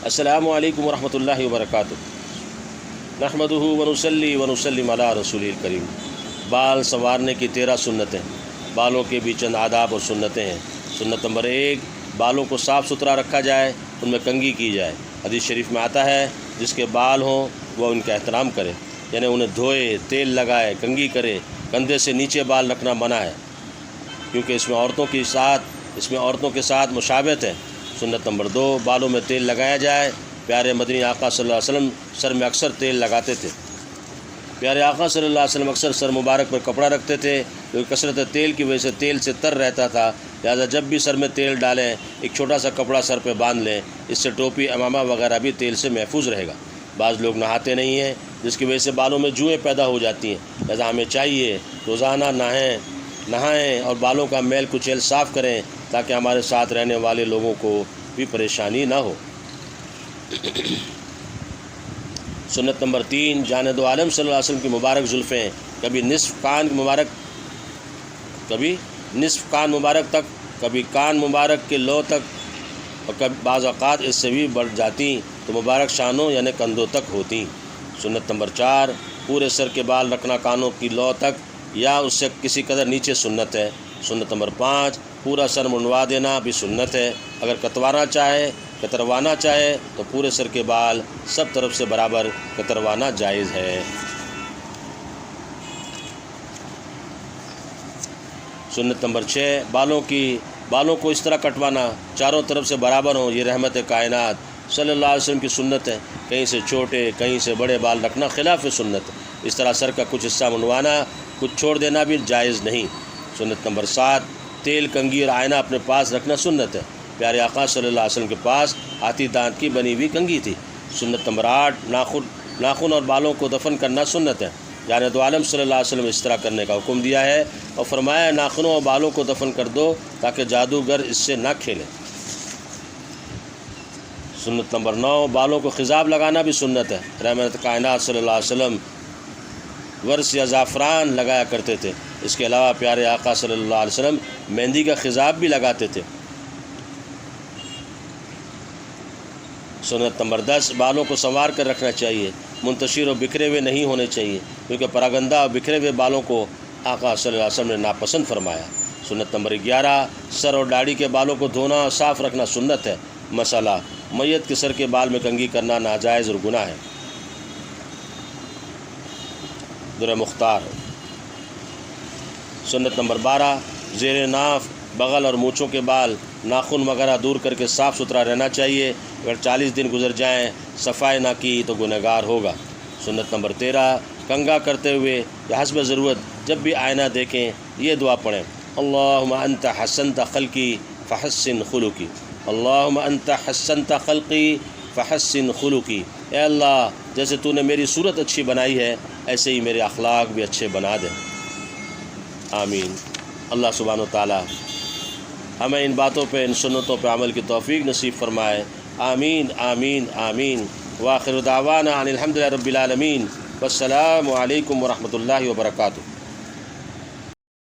السلام علیکم ورحمۃ اللہ وبرکاتہ۔ نحمدہ ونصلی ونسلم علی رسول الکریم۔ بال سنوارنے کی 13 سنتیں، بالوں کے بھی چند آداب اور سنتیں ہیں۔ سنت نمبر 1، بالوں کو صاف ستھرا رکھا جائے، ان میں کنگھی کی جائے۔ حدیث شریف میں آتا ہے جس کے بال ہوں وہ ان کا احترام کرے، یعنی انہیں دھوئے، تیل لگائے، کنگھی کرے۔ کندھے سے نیچے بال رکھنا منع ہے، کیونکہ اس میں عورتوں کے ساتھ مشابہت ہے۔ سنت نمبر 2، بالوں میں تیل لگایا جائے۔ پیارے مدنی آقا صلی اللہ علیہ وسلم سر میں اکثر تیل لگاتے تھے۔ پیارے آقا صلی اللہ علیہ وسلم اکثر سر مبارک پر کپڑا رکھتے تھے، کیونکہ کثرت تیل کی وجہ سے تیل سے تر رہتا تھا، لہٰذا جب بھی سر میں تیل ڈالیں ایک چھوٹا سا کپڑا سر پہ باندھ لیں، اس سے ٹوپی، امامہ وغیرہ بھی تیل سے محفوظ رہے گا۔ بعض لوگ نہاتے نہیں ہیں، جس کی وجہ سے بالوں میں جوئیں پیدا ہو جاتی ہیں، لہٰذا ہمیں چاہیے روزانہ نہائیں اور بالوں کا میل کچیل صاف کریں، تاکہ ہمارے ساتھ رہنے والے لوگوں کو بھی پریشانی نہ ہو۔ سنت نمبر 3، جان دو عالم صلی اللہ علیہ وسلم کی مبارک زلفیں کبھی نصف کان مبارک تک، کبھی کان مبارک کے لو تک، اور کبھی بعض اوقات اس سے بھی بڑھ جاتی تو مبارک شانوں یعنی کندھوں تک ہوتی۔ سنت نمبر 4، پورے سر کے بال رکھنا کانوں کی لو تک یا اس سے کسی قدر نیچے سنت ہے۔ سنت نمبر 5، پورا سر منڈوا دینا بھی سنت ہے۔ اگر کتروانا چاہے تو پورے سر کے بال سب طرف سے برابر کتروانا جائز ہے۔ سنت نمبر 6، بالوں کو اس طرح کٹوانا چاروں طرف سے برابر ہوں، یہ رحمت کائنات صلی اللہ علیہ وسلم کی سنت ہے۔ کہیں سے چھوٹے کہیں سے بڑے بال رکھنا خلاف سنت ہے۔ اس طرح سر کا کچھ حصہ منڈوانا، کچھ چھوڑ دینا بھی جائز نہیں۔ سنت نمبر 7، تیل، کنگھی اور آئینہ اپنے پاس رکھنا سنت ہے۔ پیارے آقا صلی اللہ علیہ وسلم کے پاس ہاتھی دانت کی بنی ہوئی کنگھی تھی۔ سنت نمبر 8، ناخن اور بالوں کو دفن کرنا سنت ہے۔ جان دو عالم صلی اللہ علیہ وسلم اس طرح کرنے کا حکم دیا ہے اور فرمایا ناخنوں اور بالوں کو دفن کر دو تاکہ جادوگر اس سے نہ کھیلے۔ سنت نمبر 9، بالوں کو خضاب لگانا بھی سنت ہے۔ رحمت کائنات صلی اللہ علیہ وسلم ورس یا زعفران لگایا کرتے تھے۔ اس کے علاوہ پیارے آقا صلی اللہ علیہ وسلم مہندی کا خضاب بھی لگاتے تھے۔ سنت نمبر 10، بالوں کو سنوار کر رکھنا چاہیے، منتشر اور بکھرے ہوئے نہیں ہونے چاہیے، کیونکہ پراگندہ اور بکھرے ہوئے بالوں کو آقا صلی اللہ علیہ وسلم نے ناپسند فرمایا۔ سنت نمبر 11، سر اور داڑھی کے بالوں کو دھونا اور صاف رکھنا سنت ہے۔ مسئلہ، میت کے سر کے بال میں کنگھی کرنا ناجائز اور گناہ ہے۔ در مختار۔ سنت نمبر 12، زیر ناف، بغل اور مونچھوں کے بال، ناخن وغیرہ دور کر کے صاف ستھرا رہنا چاہیے۔ اگر 40 دن گزر جائیں صفائی نہ کی تو گنہگار ہوگا۔ سنت نمبر 13، کنگھا کرتے ہوئے یا حسب ضرورت جب بھی آئینہ دیکھیں یہ دعا پڑھیں: اللہم انت حسنت خلقی فحسن خلقی، اللہم انت حسنت خلقی فحسن خلقی۔ اے اللہ، جیسے تو نے میری صورت اچھی بنائی ہے ایسے ہی میرے اخلاق بھی اچھے بنا دے۔ آمین۔ اللہ سبحانہ و تعالی ہمیں ان باتوں پہ، ان سنتوں پہ عمل کی توفیق نصیب فرمائے۔ آمین آمین آمین۔ وآخر دعوانا ان الحمد للہ رب العالمین۔ والسلام علیکم ورحمۃ اللہ وبرکاتہ۔